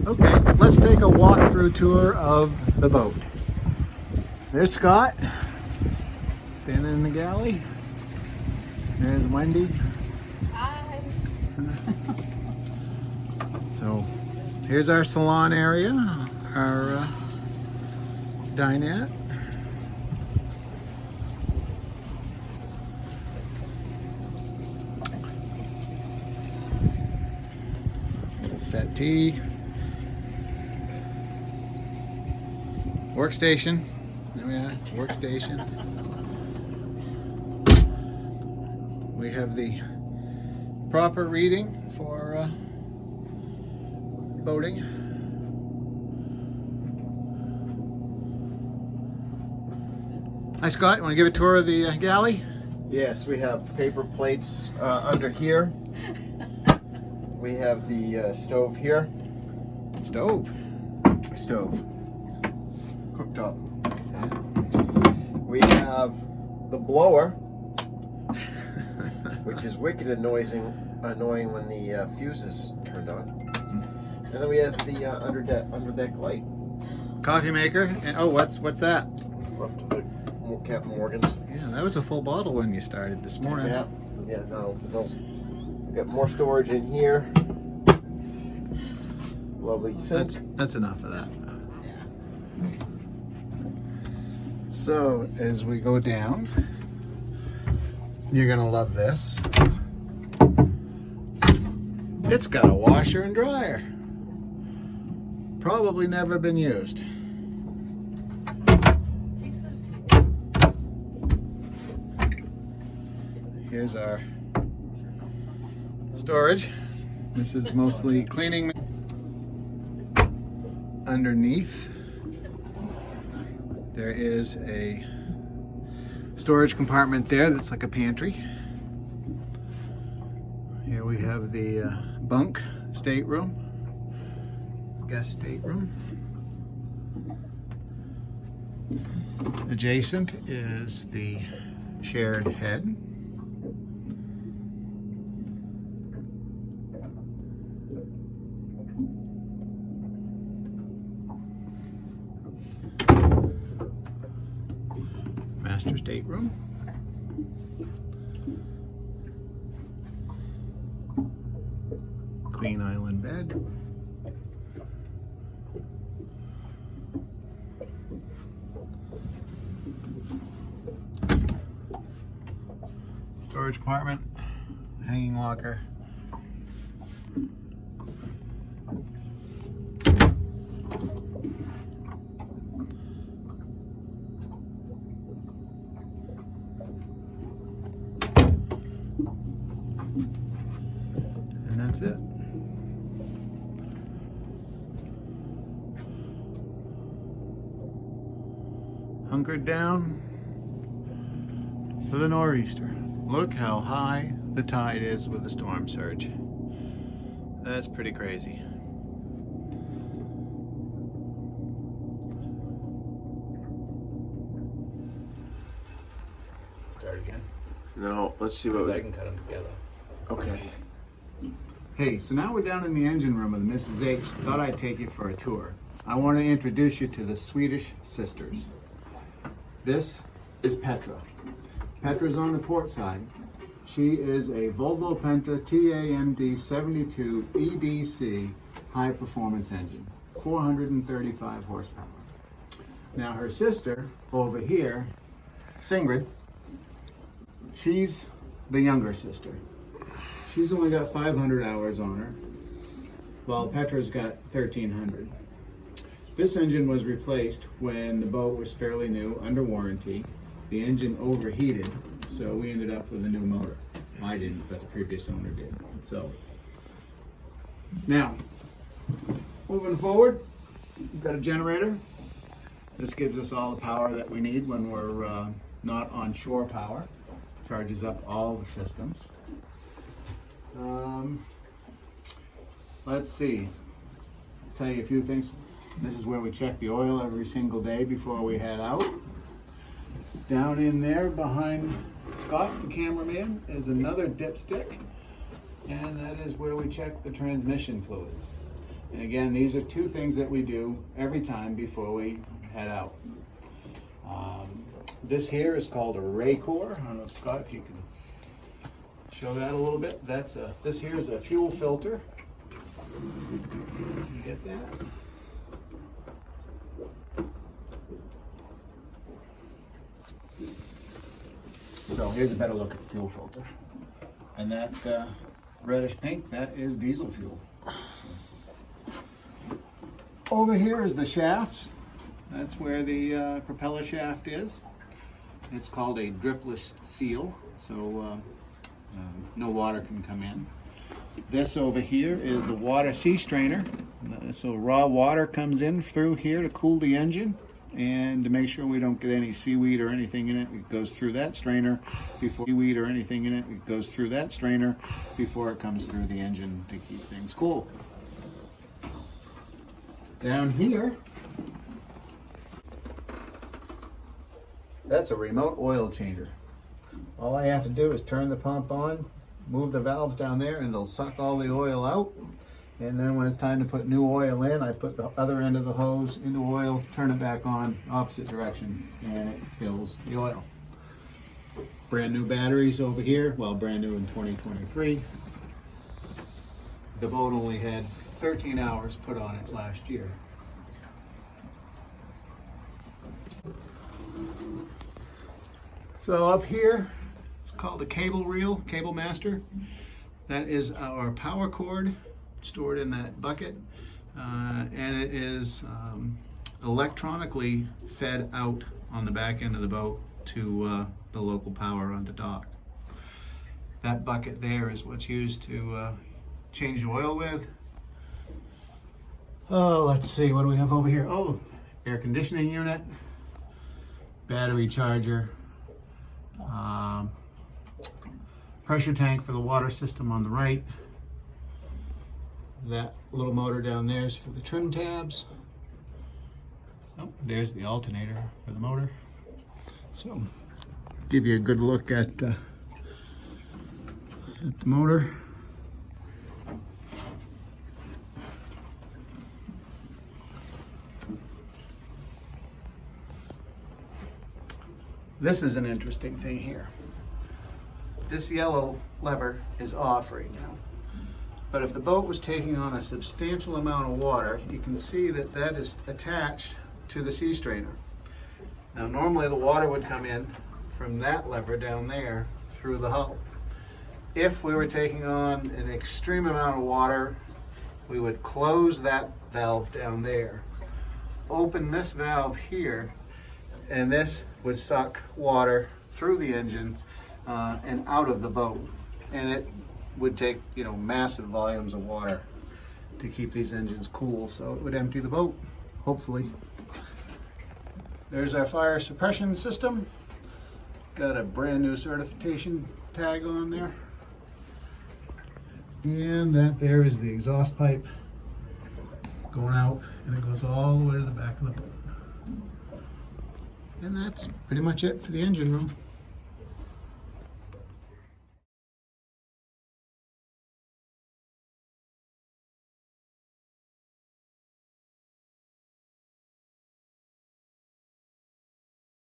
Okay, let's take a walk-through tour of the boat. There's Scott, standing in the galley. There's Wendy. Hi. So here's our salon area, our dinette. Settee. Workstation. There we are, workstation. We have the proper reading for boating. Hi Scott, you want to give a tour of the galley? Yes, we have paper plates under here. We have the stove here. Stove. Stove. Cooktop. We have the blower, which is wicked annoying when the fuse is turned on. And then we have the underdeck light. Coffee maker. And, oh, what's that? It's left to the Captain Morgan's. Yeah, that was a full bottle when you started this morning. Yeah, no. We got more storage in here. Lovely sink. That's enough of that. Yeah. So as we go down, you're gonna love this. It's got a washer and dryer. Probably never been used. Here's our storage. This is mostly cleaning. Underneath there is a storage compartment there that's like a pantry. Here we have the bunk stateroom, guest stateroom. Adjacent is the shared head. Master stateroom. Queen island bed. Storage compartment, hanging locker. And that's it. Hunkered down for the nor'easter. Look how high the tide is with the storm surge. That's pretty crazy. Start again. No, let's see what Because I we can cut them together. Okay. Hey, so now we're down in the engine room with Mrs. H. Thought I'd take you for a tour. I want to introduce you to the Swedish Sisters. This is Petra. Petra's on the port side. She is a Volvo Penta TAMD72 EDC high performance engine, 435 horsepower. Now her sister over here, Singrid, she's the younger sister. She's only got 500 hours on her, while Petra's got 1,300. This engine was replaced when the boat was fairly new, under warranty. The engine overheated, so we ended up with a new motor. I didn't, but the previous owner did. So, now, moving forward, we've got a generator. This gives us all the power that we need when we're not on shore power. Charges up all the systems. Let's see, I'll tell you a few things. This is where we check the oil every single day before we head out. Down in there behind Scott, the cameraman, is another dipstick, and that is where we check the transmission fluid. And again, these are two things that we do every time before we head out. This here is called a ray core. I don't know, Scott, if you can show that a little bit. This here is a fuel filter. You get that? So here's a better look at the fuel filter. And that reddish pink, that is diesel fuel. Over here is the shafts. That's where the propeller shaft is. It's called a dripless seal, so no water can come in. This over here is a water sea strainer. So raw water comes in through here to cool the engine, and to make sure we don't get any seaweed or anything in it, it goes through that strainer before it comes through the engine to keep things cool. Down here, that's a remote oil changer. All I have to do is turn the pump on, move the valves down there, and it'll suck all the oil out. And then when it's time to put new oil in, I put the other end of the hose into oil, turn it back on, opposite direction, and it fills the oil. Brand new batteries over here, well, brand new in 2023. The boat only had 13 hours put on it last year. So up here, it's called a cable reel, cable master. That is our power cord stored in that bucket, and it is electronically fed out on the back end of the boat to the local power on the dock. That bucket there is what's used to change the oil with. Oh, let's see, what do we have over here? Oh, air conditioning unit, battery charger, pressure tank for the water system on the right. That little motor down there is for the trim tabs. Oh, there's the alternator for the motor. So, give you a good look at the motor. This is an interesting thing here. This yellow lever is off right now. But if the boat was taking on a substantial amount of water, you can see that that is attached to the sea strainer. Now normally the water would come in from that lever down there through the hull. If we were taking on an extreme amount of water, we would close that valve down there, open this valve here, and this would suck water through the engine and out of the boat. And it would take, massive volumes of water to keep these engines cool, so it would empty the boat, hopefully. There's our fire suppression system. Got a brand new certification tag on there. And that there is the exhaust pipe going out, and it goes all the way to the back of the boat. And that's pretty much it for the engine room.